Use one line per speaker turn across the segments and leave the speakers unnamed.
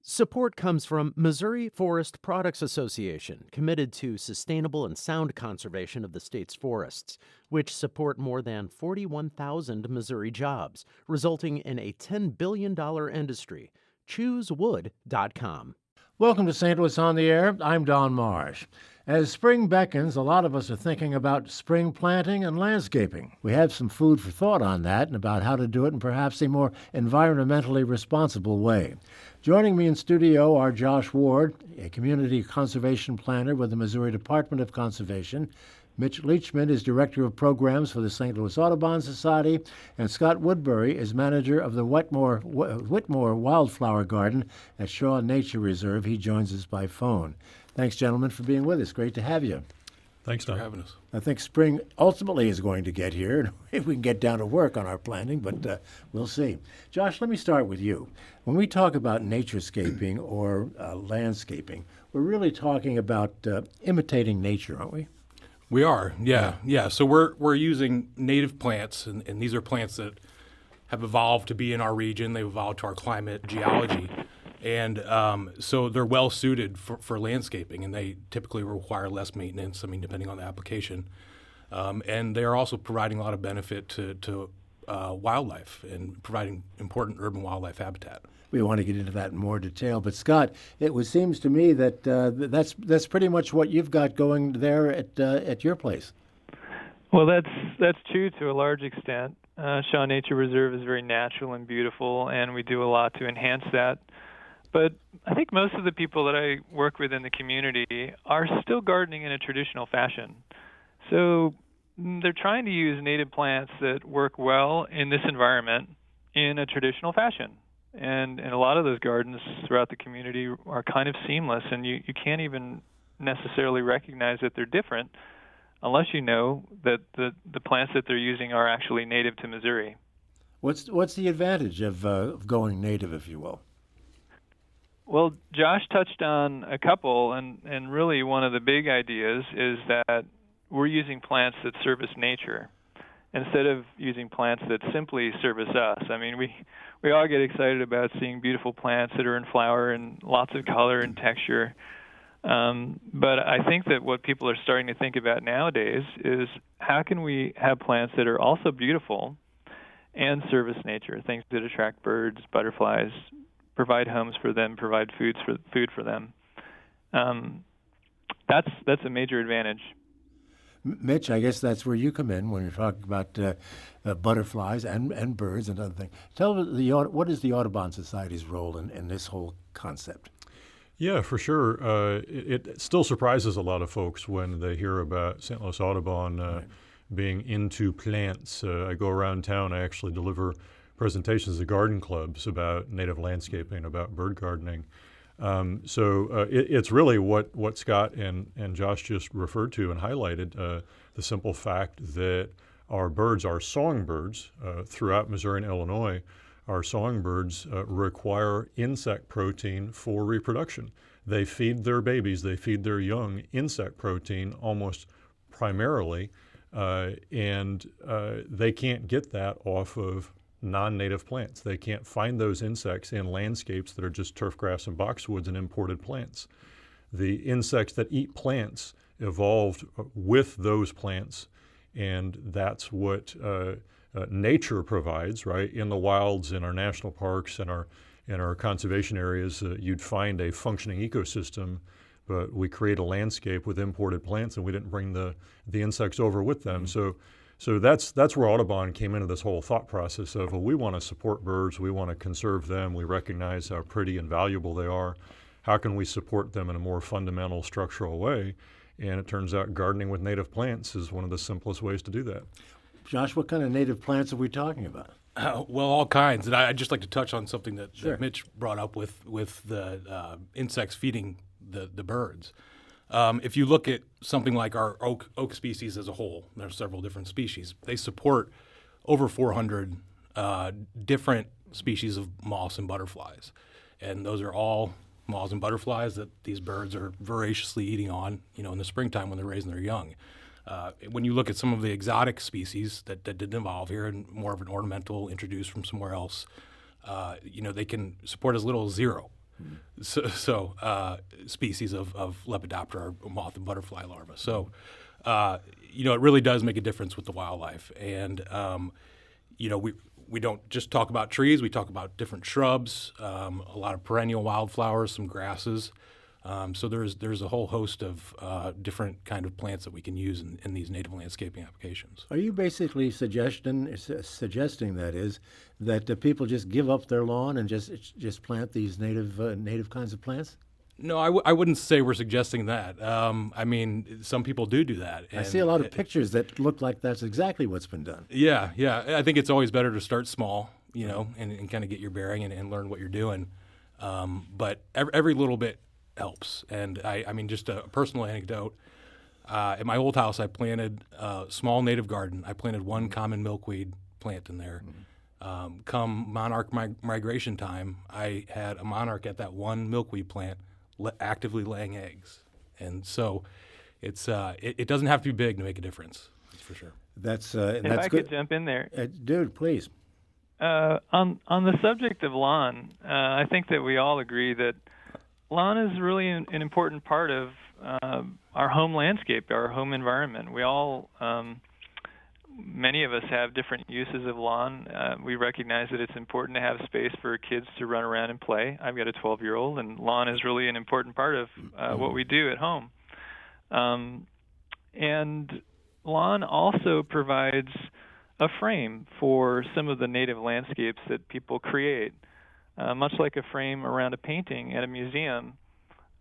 Support comes from Missouri Forest Products Association, committed to sustainable and sound conservation of the state's forests, which support more than 41,000 Missouri jobs, resulting in a $10 billion industry. ChooseWood.com.
Welcome to St. Louis on the Air. I'm Don Marsh. As spring beckons, a lot of us are thinking about spring planting and landscaping. We have some food for thought on that and about how to do it in perhaps a more environmentally responsible way. Joining me in studio are Josh Ward, a community conservation planner with the Missouri Department of Conservation. Mitch Leachman is Director of Programs for the St. Louis Audubon Society, and Scott Woodbury is manager of the Whitmore Wildflower Garden at Shaw Nature Reserve. He joins us by phone. Thanks, gentlemen, for being with us. Great to have you.
Thanks for having us.
I think spring ultimately is going to get here, if we can get down to work on our planning, but we'll see. Josh, let me start with you. When we talk about naturescaping or landscaping, we're really talking about imitating nature, aren't we?
We are, yeah. So we're using native plants, and these are plants that have evolved to be in our region. They've evolved to our climate, geology, and so they're well suited for landscaping, and they typically require less maintenance. I mean, depending on the application, and they are also providing a lot of benefit to wildlife and providing important urban wildlife habitat.
We want to get into that in more detail. But Scott, seems to me that that's pretty much what you've got going there at your place.
Well, that's true to a large extent. Shaw Nature Reserve is very natural and beautiful, and we do a lot to enhance that. But I think most of the people that I work with in the community are still gardening in a traditional fashion. So they're trying to use native plants that work well in this environment in a traditional fashion. And a lot of those gardens throughout the community are kind of seamless, and you can't even necessarily recognize that they're different unless you know that the plants that they're using are actually native to Missouri.
What's the advantage of going native, if you will?
Well, Josh touched on a couple, and really one of the big ideas is that we're using plants that service nature instead of using plants that simply service us. I mean, we all get excited about seeing beautiful plants that are in flower and lots of color and texture. But I think that what people are starting to think about nowadays is how can we have plants that are also beautiful and service nature, things that attract birds, butterflies, provide homes for them, provide food for them. That's a major advantage.
Mitch, I guess that's where you come in when you're talking about butterflies and birds and other things. Tell me, what is the Audubon Society's role in this whole concept?
Yeah, for sure. It still surprises a lot of folks when they hear about St. Louis Audubon
Right.
being into plants. I go around town. I actually deliver presentations to garden clubs about native landscaping, about bird gardening. So it's really what Scott and Josh just referred to and highlighted, the simple fact that our birds, our songbirds throughout Missouri and Illinois, our songbirds require insect protein for reproduction. They feed their babies, they feed their young insect protein almost primarily, and they can't get that off of non-native plants. They can't find those insects in landscapes that are just turf grass and boxwoods and imported plants. The insects that eat plants evolved with those plants, and that's what nature provides, right? In the wilds, in our national parks, in our conservation areas, you'd find a functioning ecosystem, but we create a landscape with imported plants, and we didn't bring the insects over with them. So that's where Audubon came into this whole thought process of, well, we want to support birds, we want to conserve them, we recognize how pretty and valuable they are. How can we support them in a more fundamental, structural way? And it turns out gardening with native plants is one of the simplest ways to do that.
Josh, what kind of native plants are we talking about?
Well, all kinds. And I'd just like to touch on something that,
Sure.
that Mitch brought up with the insects feeding the birds. If you look at something like our oak species as a whole, there's several different species. They support over 400 different species of moths and butterflies. And those are all moths and butterflies that these birds are voraciously eating on, in the springtime when they're raising their young. When you look at some of the exotic species that didn't evolve here and more of an ornamental introduced from somewhere else, they can support as little as 0 Species of Lepidoptera, or moth and butterfly larvae. So, it really does make a difference with the wildlife. And, we don't just talk about trees. We talk about different shrubs, a lot of perennial wildflowers, some grasses. So there's a whole host of different kind of plants that we can use in these native landscaping applications.
Are you basically suggesting that is that people just give up their lawn and just plant these native kinds of plants?
No, I wouldn't say we're suggesting that. Some people do that.
I see a lot of pictures that look like that's exactly what's been done.
Yeah. I think it's always better to start small, and kind of get your bearing and learn what you're doing. But every little bit helps. And just a personal anecdote. At my old house, I planted a small native garden. I planted one common milkweed plant in there. Come monarch migration time, I had a monarch at that one milkweed plant actively laying eggs. And so it doesn't have to be big to make a difference. That's for sure.
That's
if
that's
I
good.
could jump in there.
Dude, please.
On the subject of lawn, I think that we all agree that lawn is really an important part of our home landscape, our home environment. We all, many of us have different uses of lawn. We recognize that it's important to have space for kids to run around and play. I've got a 12-year-old, and lawn is really an important part of what we do at home. And lawn also provides a frame for some of the native landscapes that people create. Much like a frame around a painting at a museum,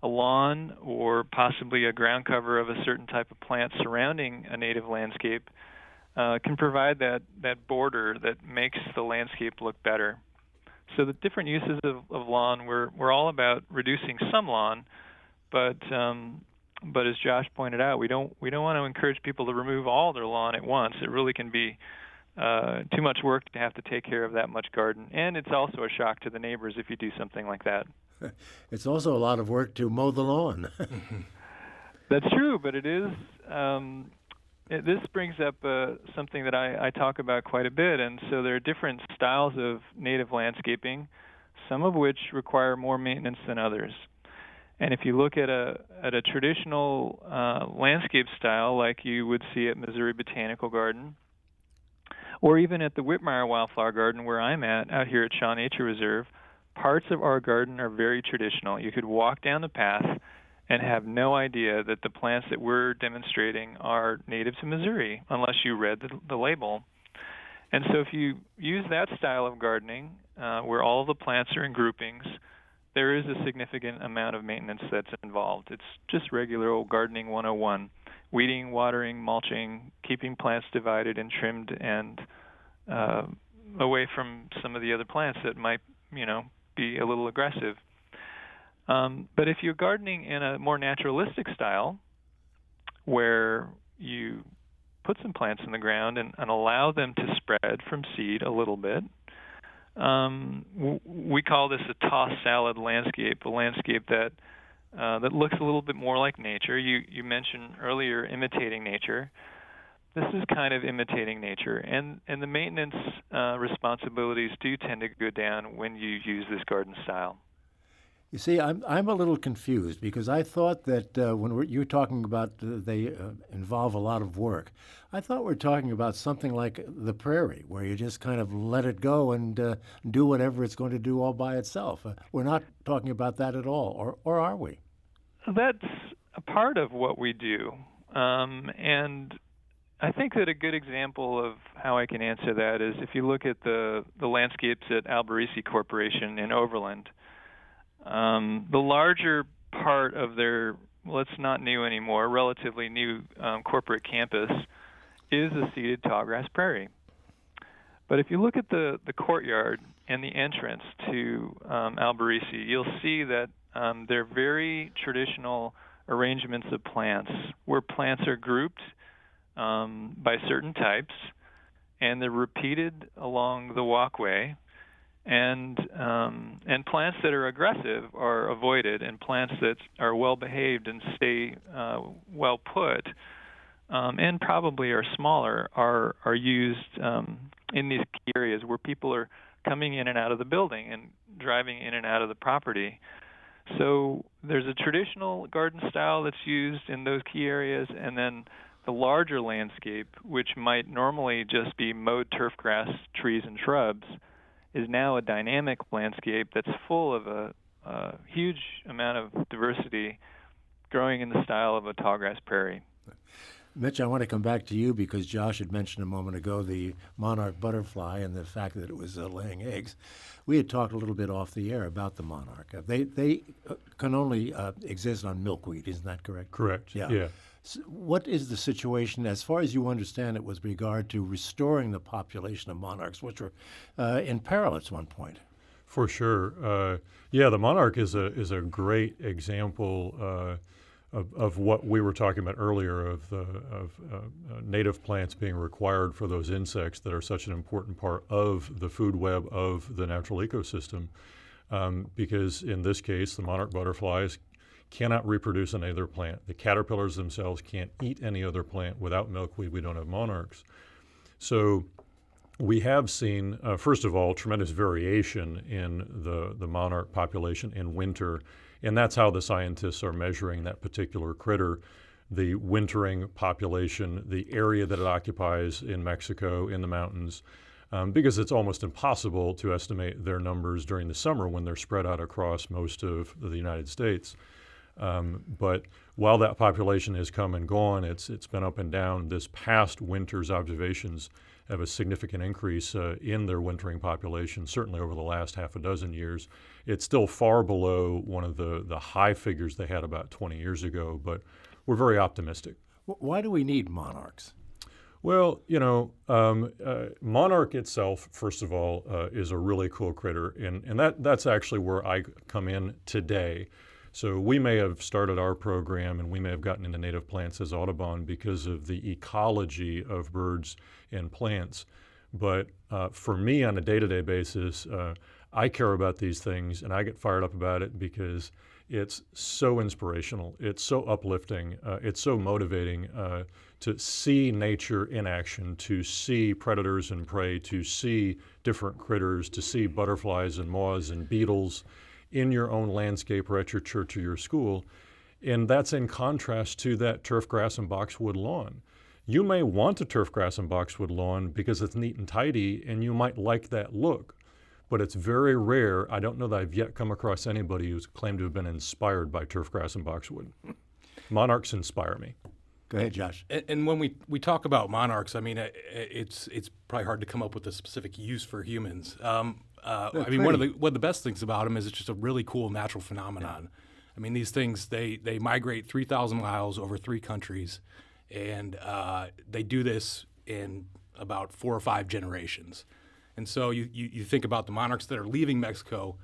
a lawn or possibly a ground cover of a certain type of plant surrounding a native landscape can provide that border that makes the landscape look better. So the different uses of lawn, we're all about reducing some lawn, but as Josh pointed out, we don't want to encourage people to remove all their lawn at once. It really can be too much work to have to take care of that much garden, and it's also a shock to the neighbors if you do something like that.
It's also a lot of work to mow the lawn.
That's true, but it is. This brings up something that I talk about quite a bit, and so there are different styles of native landscaping, some of which require more maintenance than others. And if you look at a traditional landscape style, like you would see at Missouri Botanical Garden, or even at the Whitmire Wildflower Garden where I'm at, out here at Shaw Nature Reserve, parts of our garden are very traditional. You could walk down the path and have no idea that the plants that we're demonstrating are native to Missouri unless you read the label. And so if you use that style of gardening, where all the plants are in groupings, there is a significant amount of maintenance that's involved. It's just regular old gardening 101. Weeding, watering, mulching, keeping plants divided and trimmed and away from some of the other plants that might, be a little aggressive. But if you're gardening in a more naturalistic style, where you put some plants in the ground and allow them to spread from seed a little bit, we call this a tossed salad landscape, a landscape that looks a little bit more like nature. You mentioned earlier imitating nature. This is kind of imitating nature, and the maintenance responsibilities do tend to go down when you use this garden style.
You see, I'm a little confused because I thought that when you're talking about they involve a lot of work, I thought we're talking about something like the prairie, where you just kind of let it go and do whatever it's going to do all by itself. We're not talking about that at all, or are we?
That's a part of what we do, and I think that a good example of how I can answer that is if you look at the landscapes at Alberici Corporation in Overland. The larger part of their, well, it's not new anymore, relatively new corporate campus is a seeded tallgrass prairie. But if you look at the courtyard and the entrance to Alberici, you'll see that they're very traditional arrangements of plants, where plants are grouped by certain types, and they're repeated along the walkway. And plants that are aggressive are avoided, and plants that are well behaved and stay well put, and probably are smaller, are used in these key areas where people are coming in and out of the building and driving in and out of the property. So there's a traditional garden style that's used in those key areas, and then the larger landscape, which might normally just be mowed turf grass, trees, and shrubs, is now a dynamic landscape that's full of a huge amount of diversity growing in the style of a tallgrass prairie.
Mitch, I want to come back to you because Josh had mentioned a moment ago the monarch butterfly and the fact that it was laying eggs. We had talked a little bit off the air about the monarch. They can only exist on milkweed, isn't that correct?
Correct.
Yeah. So what is the situation, as far as you understand it, with regard to restoring the population of monarchs, which were in peril at one point?
For sure. The monarch is a great example of what we were talking about earlier of native plants being required for those insects that are such an important part of the food web of the natural ecosystem. Because in this case, the monarch butterflies cannot reproduce in any other plant. The caterpillars themselves can't eat any other plant. Without milkweed, we don't have monarchs. So we have seen, first of all, tremendous variation in the monarch population in winter, and that's how the scientists are measuring that particular critter, the wintering population, the area that it occupies in Mexico, in the mountains, because it's almost impossible to estimate their numbers during the summer when they're spread out across most of the United States. But while that population has come and gone, it's been up and down. This past winter's observations have a significant increase in their wintering population, certainly over the last half a dozen years. It's still far below one of the high figures they had about 20 years ago, but we're very optimistic.
Why do we need monarchs?
Well, monarch itself, first of all, is a really cool critter, and that's actually where I come in today. So we may have started our program and we may have gotten into native plants as Audubon because of the ecology of birds and plants. But for me, on a day-to-day basis, I care about these things and I get fired up about it because it's so inspirational, it's so uplifting, it's so motivating to see nature in action, to see predators and prey, to see different critters, to see butterflies and moths and beetles in your own landscape or at your church or your school. And that's in contrast to that turf grass and boxwood lawn. You may want a turf grass and boxwood lawn because it's neat and tidy and you might like that look, but it's very rare. I don't know that I've yet come across anybody who's claimed to have been inspired by turf grass and boxwood. Monarchs inspire me.
Go ahead, Josh.
And when we talk about monarchs, I mean, it's probably hard to come up with a specific use for humans. I mean, one of the best things about them is it's just a really cool natural phenomenon. Yeah. I mean, these things, they migrate 3,000 miles over 3 countries, and they do this in about 4 or 5 generations. And so you think about the monarchs that are leaving Mexico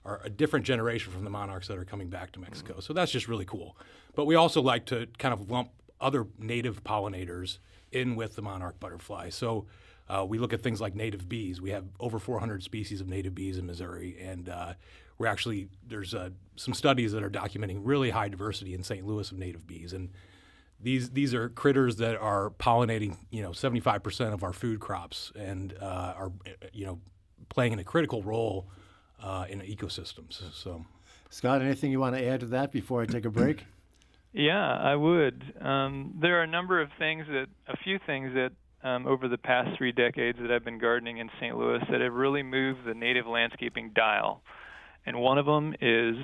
are a different generation from the monarchs that are coming back to Mexico. Mm-hmm. So that's just really cool. But we also like to kind of lump other native pollinators in with the monarch butterfly. So we look at things like native bees. We have over 400 species of native bees in Missouri, and there's some studies that are documenting really high diversity in St. Louis of native bees. And these are critters that are pollinating 75% of our food crops and are playing a critical role in ecosystems. So,
Scott, anything you want to add to that before I take a break?
Yeah, I would. There are a few things that over the past 3 decades that I've been gardening in St. Louis that have really moved the native landscaping dial. And one of them is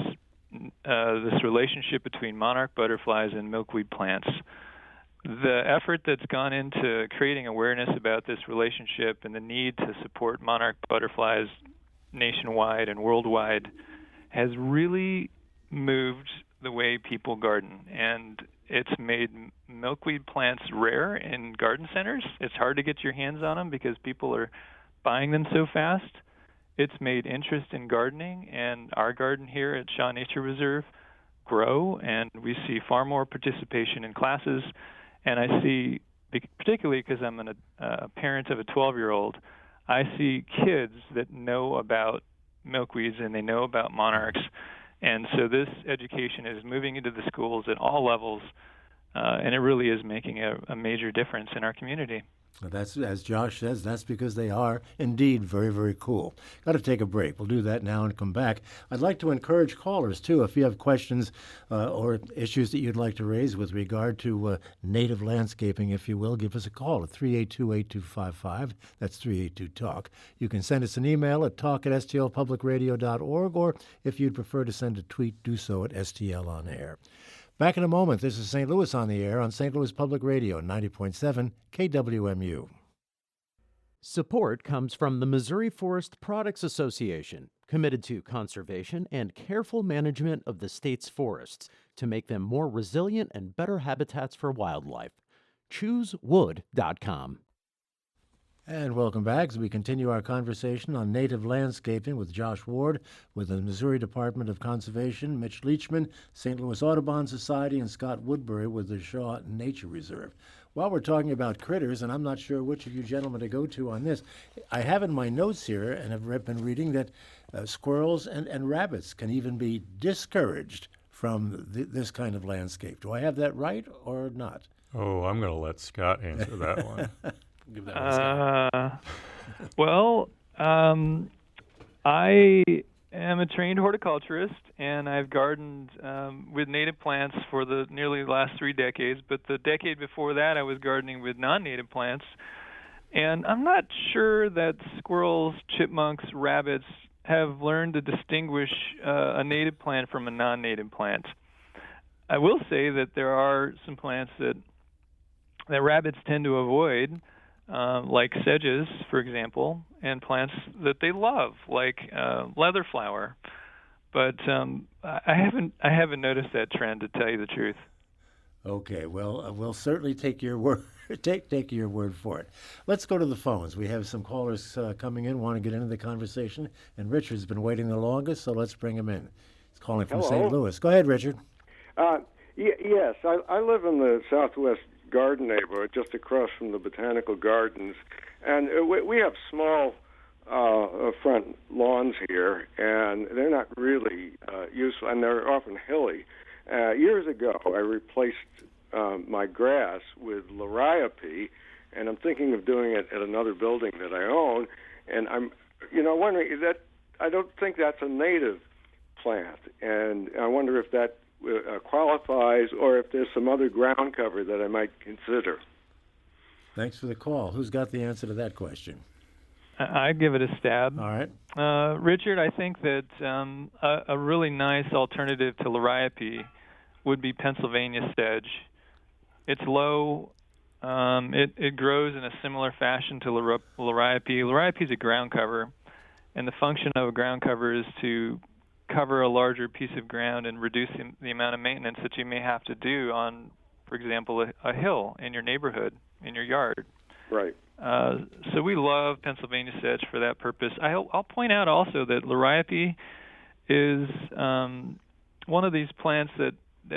this relationship between monarch butterflies and milkweed plants. The effort that's gone into creating awareness about this relationship and the need to support monarch butterflies nationwide and worldwide has really moved the way people garden, and it's made milkweed plants rare in garden centers. It's hard to get your hands on them because people are buying them so fast. It's made interest in gardening, and our garden here at Shaw Nature Reserve grow, and we see far more participation in classes. And I see, particularly because I'm a parent of a 12-year-old, I see kids that know about milkweeds and they know about monarchs. And so this education is moving into the schools at all levels, and it really is making a major difference in our community.
That's, as Josh says, that's because they are indeed very, very cool. Got to take a break. We'll do that now and come back. I'd like to encourage callers, too, if you have questions or issues that you'd like to raise with regard to native landscaping, if you will, give us a call at 382-8255. That's 382-TALK. You can send us an email at talk@stlpublicradio.org, or if you'd prefer to send a tweet, do so at STL On Air. Back in a moment. This is St. Louis on the Air on St. Louis Public Radio, 90.7 KWMU.
Support comes from the Missouri Forest Products Association, committed to conservation and careful management of the state's forests to make them more resilient and better habitats for wildlife. ChooseWood.com.
And welcome back as we continue our conversation on native landscaping with Josh Ward with the Missouri Department of Conservation, Mitch Leachman, St. Louis Audubon Society, and Scott Woodbury with the Shaw Nature Reserve. While we're talking about critters, and I'm not sure which of you gentlemen to go to on this, I have in my notes here, and I've been reading that squirrels and rabbits can even be discouraged from this kind of landscape. Do I have that right or not?
Oh, I'm going to let Scott answer that one.
Give that one a Scott.
Well, I am a trained horticulturist, and I've gardened with native plants for the nearly last 3 decades. But the decade before that, I was gardening with non-native plants. And I'm not sure that squirrels, chipmunks, rabbits have learned to distinguish a native plant from a non-native plant. I will say that there are some plants that rabbits tend to avoid, like sedges, for example, and plants that they love, like leatherflower. But I haven't noticed that trend, to tell you the truth.
Okay, well, we'll certainly take your word take your word for it. Let's go to the phones. We have some callers coming in, want to get into the conversation, and Richard's been waiting the longest, so let's bring him in. He's calling from St. Louis. Go ahead, Richard.
Yes, I live in the Southwest Garden neighborhood, just across from the Botanical Gardens, and we have small front lawns here, and they're not really useful, and they're often hilly. Years ago, I replaced my grass with liriope, and I'm thinking of doing it at another building that I own, and I'm wondering that I don't think that's a native plant, and I wonder if that qualifies, or if there's some other ground cover that I might consider.
Thanks for the call. Who's got the answer to that question?
I'd give it a stab.
All right.
Richard, I think that a really nice alternative to liriope would be Pennsylvania sedge. It's low. It grows in a similar fashion to liriope. Liriope is a ground cover, and the function of a ground cover is to cover a larger piece of ground and reduce the amount of maintenance that you may have to do on, for example, a hill in your neighborhood, in your yard.
Right.
So we love Pennsylvania sedge for that purpose. I'll point out also that liriope is one of these plants that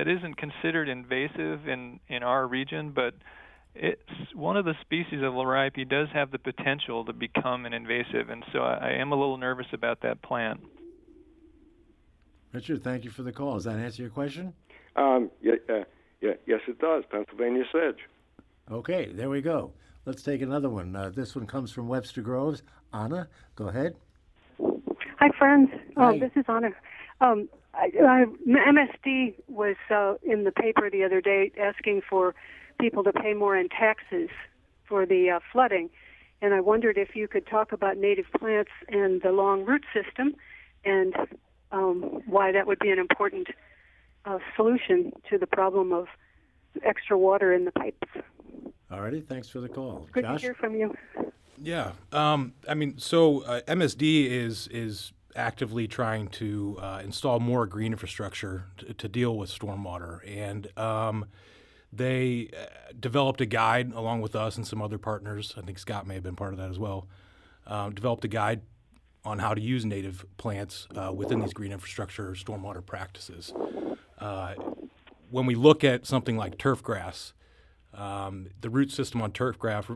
isn't considered invasive in our region, but it's one of the species of liriope does have the potential to become an invasive, and so I am a little nervous about that plant.
Richard, thank you for the call. Does that answer your question?
Yes, it does. Pennsylvania sedge.
Okay, there we go. Let's take another one. This one comes from Webster Groves. Anna, go ahead.
Hi, friends.
Hi.
This is Anna. MSD was in the paper the other day asking for people to pay more in taxes for the flooding, and I wondered if you could talk about native plants and the long root system, and why that would be an important solution to the problem of extra water in the pipes.
All righty, thanks for the call.
Good
Josh?
to hear from you.
Yeah. MSD is actively trying to install more green infrastructure to deal with stormwater. And they developed a guide along with us and some other partners. I think Scott may have been part of that as well. Developed a guide on how to use native plants within these green infrastructure stormwater practices. When we look at something like turf grass, the root system on turf grass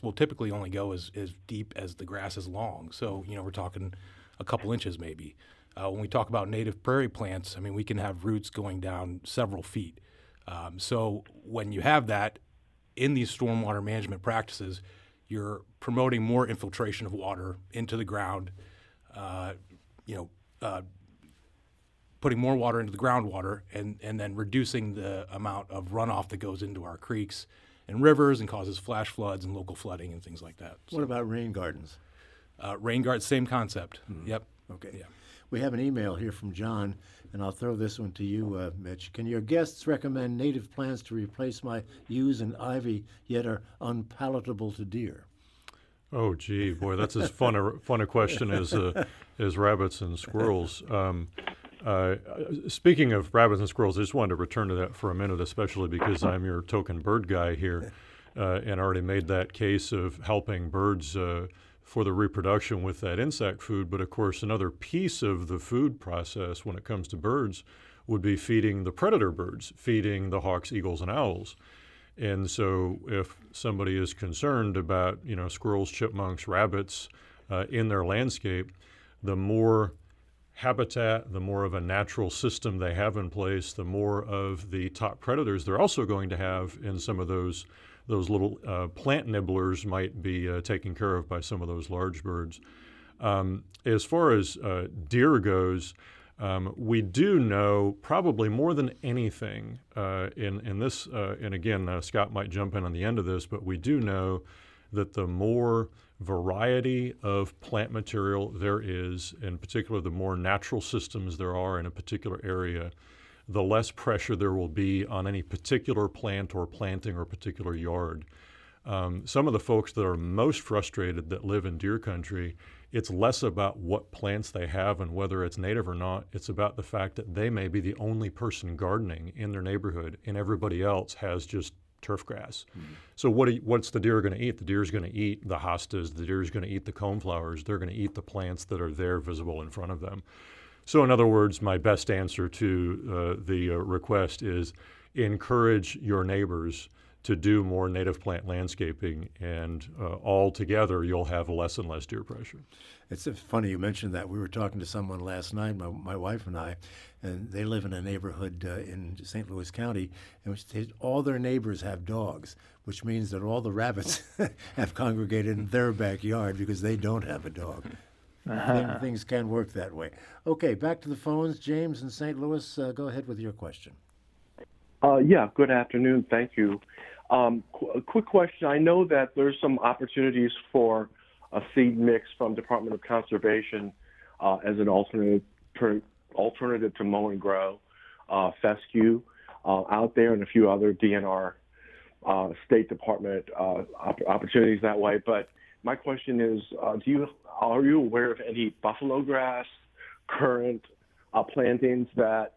will typically only go as deep as the grass is long. So, we're talking a couple inches maybe. When we talk about native prairie plants, we can have roots going down several feet. So when you have that, in these stormwater management practices, you're promoting more infiltration of water into the ground, putting more water into the groundwater and then reducing the amount of runoff that goes into our creeks and rivers and causes flash floods and local flooding and things like that.
What about rain gardens?
Rain gardens, same concept. Yep.
Okay.
Yeah.
We have an email here from John, and I'll throw this one to you, Mitch. Can your guests recommend native plants to replace my yews and ivy, yet are unpalatable to deer?
Oh, gee, boy, that's as fun a question as rabbits and squirrels. Speaking of rabbits and squirrels, I just wanted to return to that for a minute, especially because I'm your token bird guy here, and already made that case of helping birds for the reproduction with that insect food. But of course, another piece of the food process when it comes to birds would be feeding the predator birds, feeding the hawks, eagles, and owls. And so if somebody is concerned about, squirrels, chipmunks, rabbits in their landscape, the more habitat, the more of a natural system they have in place, the more of the top predators they're also going to have in some of those little plant nibblers might be taken care of by some of those large birds. As far as deer goes, we do know probably more than anything in this, and again, Scott might jump in on the end of this, but we do know that the more variety of plant material there is, in particular the more natural systems there are in a particular area, the less pressure there will be on any particular plant or planting or particular yard. Some of the folks that are most frustrated that live in deer country, it's less about what plants they have and whether it's native or not. It's about the fact that they may be the only person gardening in their neighborhood and everybody else has just turf grass. Mm-hmm. So what's the deer going to eat? The deer is going to eat the hostas. The deer is going to eat the coneflowers. They're going to eat the plants that are there visible in front of them. So in other words, my best answer to the request is encourage your neighbors to do more native plant landscaping, and all together you'll have less and less deer pressure.
It's funny you mentioned that. We were talking to someone last night, my wife and I, and they live in a neighborhood in St. Louis County, in which all their neighbors have dogs, which means that all the rabbits have congregated in their backyard because they don't have a dog. Things can work that way. Okay, back to the phones. James in St. Louis, go ahead with your question.
Good afternoon. Thank you. A quick question. I know that there's some opportunities for a seed mix from Department of Conservation as an alternative to mow and grow, fescue out there, and a few other DNR State Department opportunities that way. But my question is, are you aware of any buffalo grass current plantings that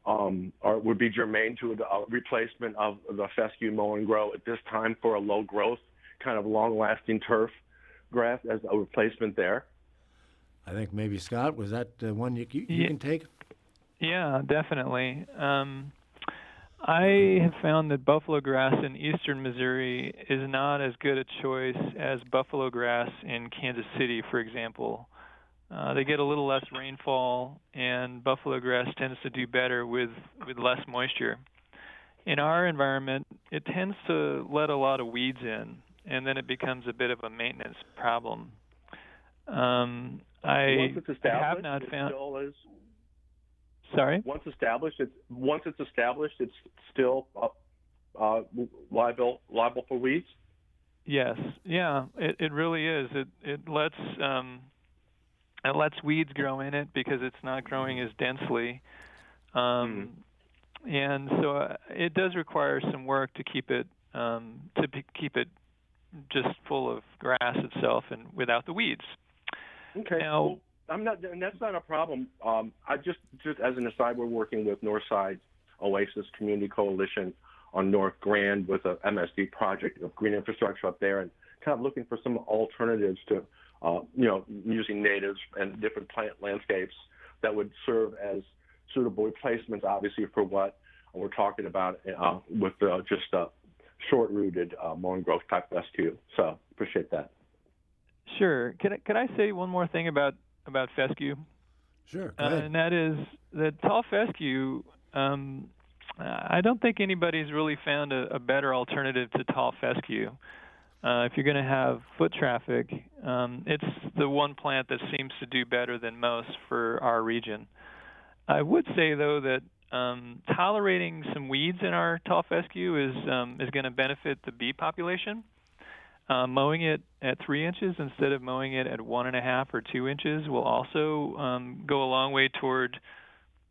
would be germane to the replacement of the fescue mow and grow at this time for a low growth, kind of long lasting turf grass as a replacement there?
I think maybe Scott, was that one you can take?
Yeah, definitely. I have found that buffalo grass in eastern Missouri is not as good a choice as buffalo grass in Kansas City, for example. They get a little less rainfall, and buffalo grass tends to do better with less moisture. In our environment, it tends to let a lot of weeds in, and then it becomes a bit of a maintenance problem.
Once it's established,
have not found.
It still is.
Sorry?
Once it's established, it's still liable for weeds?
Yes. Yeah, it really is. It lets weeds grow in it because it's not growing as densely. And so it does require some work to keep it just full of grass itself and without the weeds.
Okay.
Now,
and that's not a problem. I just as an aside, we're working with Northside Oasis Community Coalition on North Grand with a MSD project of green infrastructure up there, and kind of looking for some alternatives to, using natives and different plant landscapes that would serve as suitable replacements, obviously, for what we're talking about with just short-rooted mow and growth type fescue. So appreciate that.
Sure. Could I say one more thing about fescue?
Sure. Go ahead.
And that is that tall fescue I don't think anybody's really found a better alternative to tall fescue. If you're going to have foot traffic, it's the one plant that seems to do better than most for our region. I would say, though, that tolerating some weeds in our tall fescue is going to benefit the bee population. Mowing it at 3 inches instead of mowing it at 1.5 or 2 inches will also go a long way toward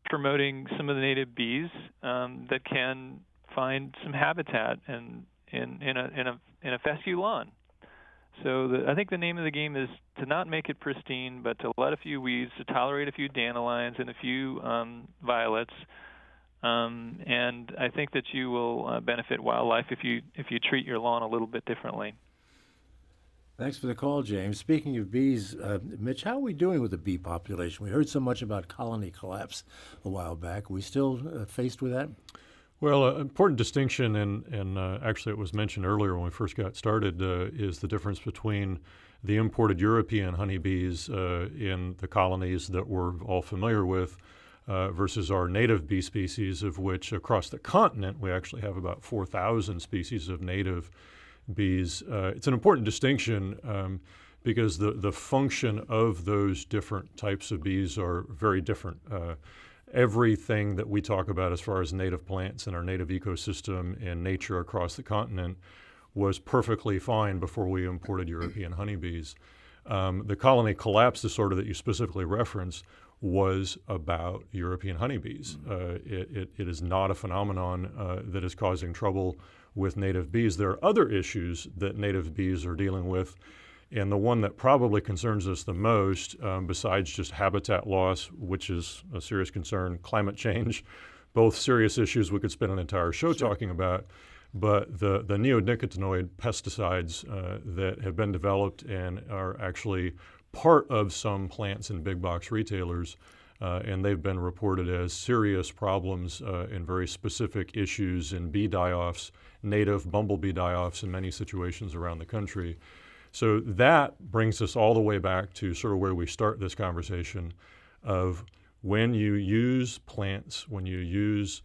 promoting some of the native bees that can find some habitat in a fescue lawn. So I think the name of the game is to not make it pristine, but to let a few weeds, to tolerate a few dandelions and a few violets. And I think that you will benefit wildlife if you treat your lawn a little bit differently.
Thanks for the call, James. Speaking of bees, Mitch, how are we doing with the bee population? We heard so much about colony collapse a while back. Are we still faced with that?
Well, an important distinction, and actually it was mentioned earlier when we first got started, is the difference between the imported European honeybees in the colonies that we're all familiar with versus our native bee species, of which across the continent we actually have about 4,000 species of native bees. It's an important distinction because the function of those different types of bees are very different. Everything that we talk about as far as native plants and our native ecosystem and nature across the continent was perfectly fine before we imported European honeybees. The colony collapse disorder that you specifically referenced was about European honeybees. It is not a phenomenon that is causing trouble with native bees. There are other issues that native bees are dealing with, and the one that probably concerns us the most, besides just habitat loss, which is a serious concern, climate change, both serious issues we could spend an entire show talking about, but the neonicotinoid pesticides that have been developed and are actually part of some plants and big box retailers, and they've been reported as serious problems in very specific issues in bee die-offs, native bumblebee die-offs in many situations around the country. So that brings us all the way back to sort of where we start this conversation of when you use plants, when you use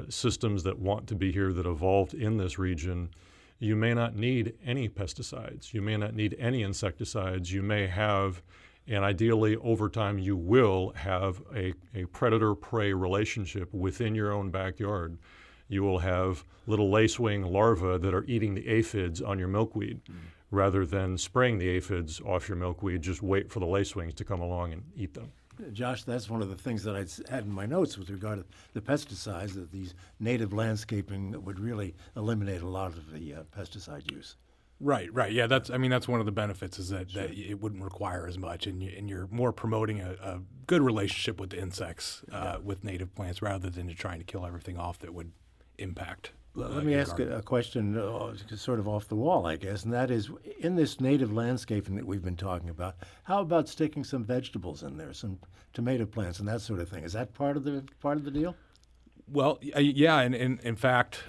systems that want to be here that evolved in this region, you may not need any pesticides. You may not need any insecticides. You may have, and ideally over time you will have a predator-prey relationship within your own backyard. You will have little lacewing larvae that are eating the aphids on your milkweed. Rather than spraying the aphids off your milkweed, just wait for the lacewings to come along and eat them.
Josh, that's one of the things that I had in my notes with regard to the pesticides, that these native landscaping would really eliminate a lot of the pesticide use.
Right. Yeah, that's one of the benefits is that it wouldn't require as much, and you're more promoting a good relationship with the insects with native plants rather than trying to kill everything off that would impact.
Let me ask a question sort of off the wall, I guess, and that is, in this native landscaping that we've been talking about, how about sticking some vegetables in there, some tomato plants and that sort of thing? Is that part of the deal?
Well, yeah, and in fact,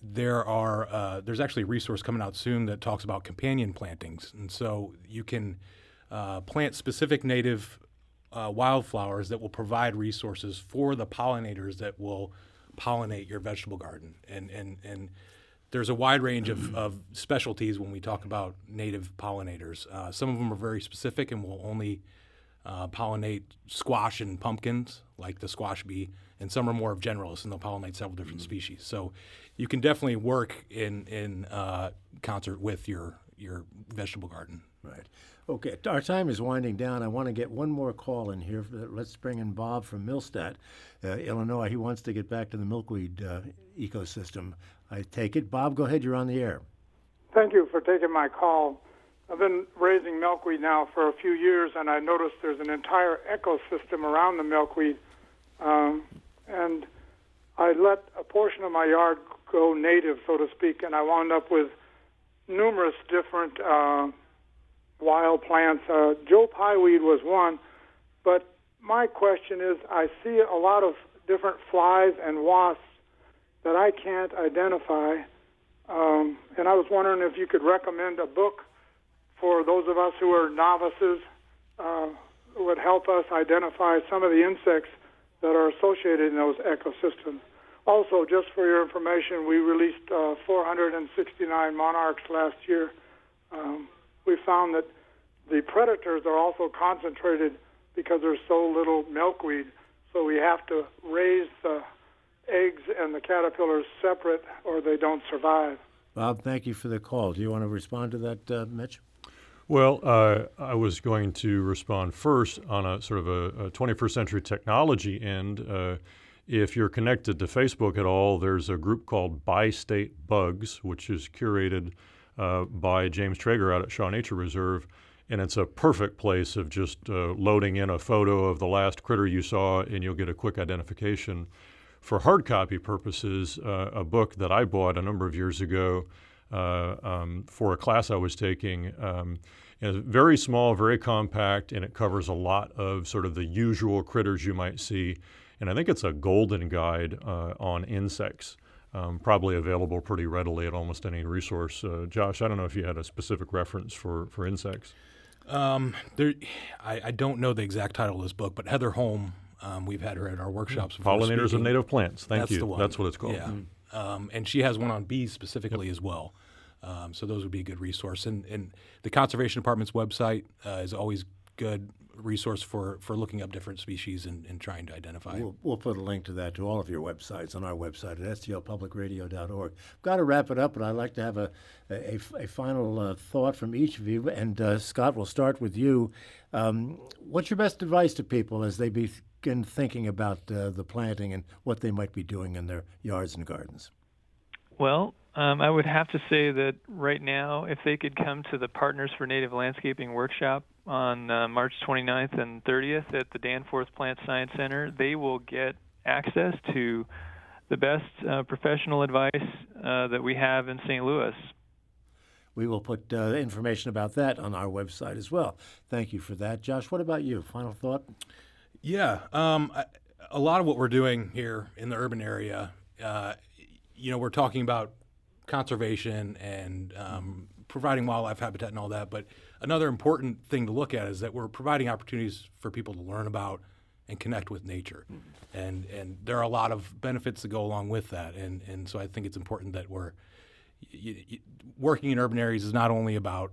there's actually a resource coming out soon that talks about companion plantings, and so you can plant specific native wildflowers that will provide resources for the pollinators that will pollinate your vegetable garden. And there's a wide range of specialties when we talk about native pollinators. Some of them are very specific and will only pollinate squash and pumpkins, like the squash bee, and some are more generalists and they'll pollinate several different species. So you can definitely work in concert with your vegetable garden.
Right. Okay, our time is winding down. I want to get one more call in here. Let's bring in Bob from Millstadt, Illinois. He wants to get back to the milkweed ecosystem. I take it. Bob, go ahead. You're on the air.
Thank you for taking my call. I've been raising milkweed now for a few years, and I noticed there's an entire ecosystem around the milkweed. And I let a portion of my yard go native, so to speak, and I wound up with numerous different wild plants. Joe Pyeweed was one, but my question is, I see a lot of different flies and wasps that I can't identify, and I was wondering if you could recommend a book for those of us who are novices who would help us identify some of the insects that are associated in those ecosystems. Also, just for your information, we released 469 monarchs last year. We found that the predators are also concentrated because there's so little milkweed, so we have to raise the eggs and the caterpillars separate or they don't survive.
Bob, thank you for the call. Do you want to respond to that, Mitch?
Well, I was going to respond first on a sort of a 21st century technology end. If you're connected to Facebook at all, there's a group called Bi-State Bugs, which is curated by James Traeger out at Shaw Nature Reserve. And it's a perfect place of just loading in a photo of the last critter you saw, and you'll get a quick identification. For hard copy purposes, a book that I bought a number of years ago for a class I was taking, is very small, very compact, and it covers a lot of sort of the usual critters you might see. And I think it's a golden guide on insects, probably available pretty readily at almost any resource. Josh, I don't know if you had a specific reference for insects.
I don't know the exact title of this book, but Heather Holm, we've had her at our workshops before.
Pollinators of Native Plants. Thank
That's
you.
The one.
That's what it's called.
Yeah. And she has one on bees specifically as well. So those would be a good resource. And the Conservation Department's website is always good resource for looking up different species and trying to identify.
We'll put a link to that to all of your websites on our website at stlpublicradio.org. Got to wrap it up, but I'd like to have a final thought from each of you. And Scott, we'll start with you. What's your best advice to people as they begin thinking about the planting and what they might be doing in their yards and gardens?
Well, I would have to say that right now, if they could come to the Partners for Native Landscaping workshop on March 29th and 30th at the Danforth Plant Science Center, they will get access to the best professional advice that we have in St. Louis.
We will put information about that on our website as well. Thank you for that. Josh, what about you? Final thought?
Yeah. A lot of what we're doing here in the urban area, we're talking about conservation and providing wildlife habitat and all that. But another important thing to look at is that we're providing opportunities for people to learn about and connect with nature. And there are a lot of benefits that go along with that. And so I think it's important that we're working in urban areas is not only about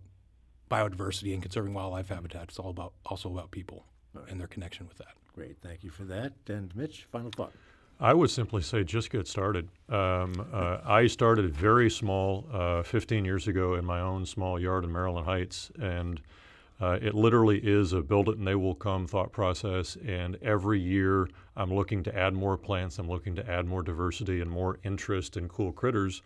biodiversity and conserving wildlife habitat, it's also about people and their connection with that.
Great. Thank you for that. And Mitch, final thought.
I would simply say just get started. I started very small 15 years ago in my own small yard in Maryland Heights, and it literally is a build it and they will come thought process. And every year I'm looking to add more plants, I'm looking to add more diversity and more interest in cool critters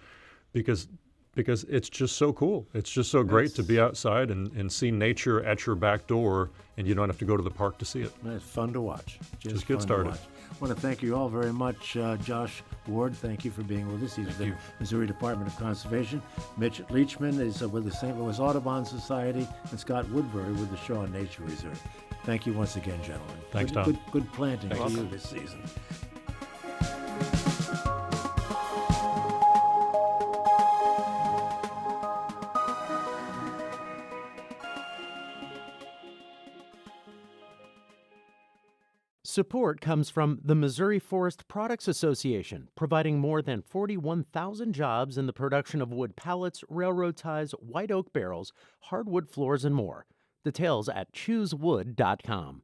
because it's just so cool. It's just so great to be outside and see nature at your back door, and you don't have to go to the park to see it.
It's fun to watch.
Just get started.
I want to thank you all very much. Josh Ward, thank you for being with us. He's with the Missouri Department of Conservation. Mitch Leachman is with the St. Louis Audubon Society, and Scott Woodbury with the Shaw Nature Reserve. Thank you once again, gentlemen.
Thanks, Tom.
Good planting for
Thanks.
you this season.
Support comes from the Missouri Forest Products Association, providing more than 41,000 jobs in the production of wood pallets, railroad ties, white oak barrels, hardwood floors, and more. Details at choosewood.com.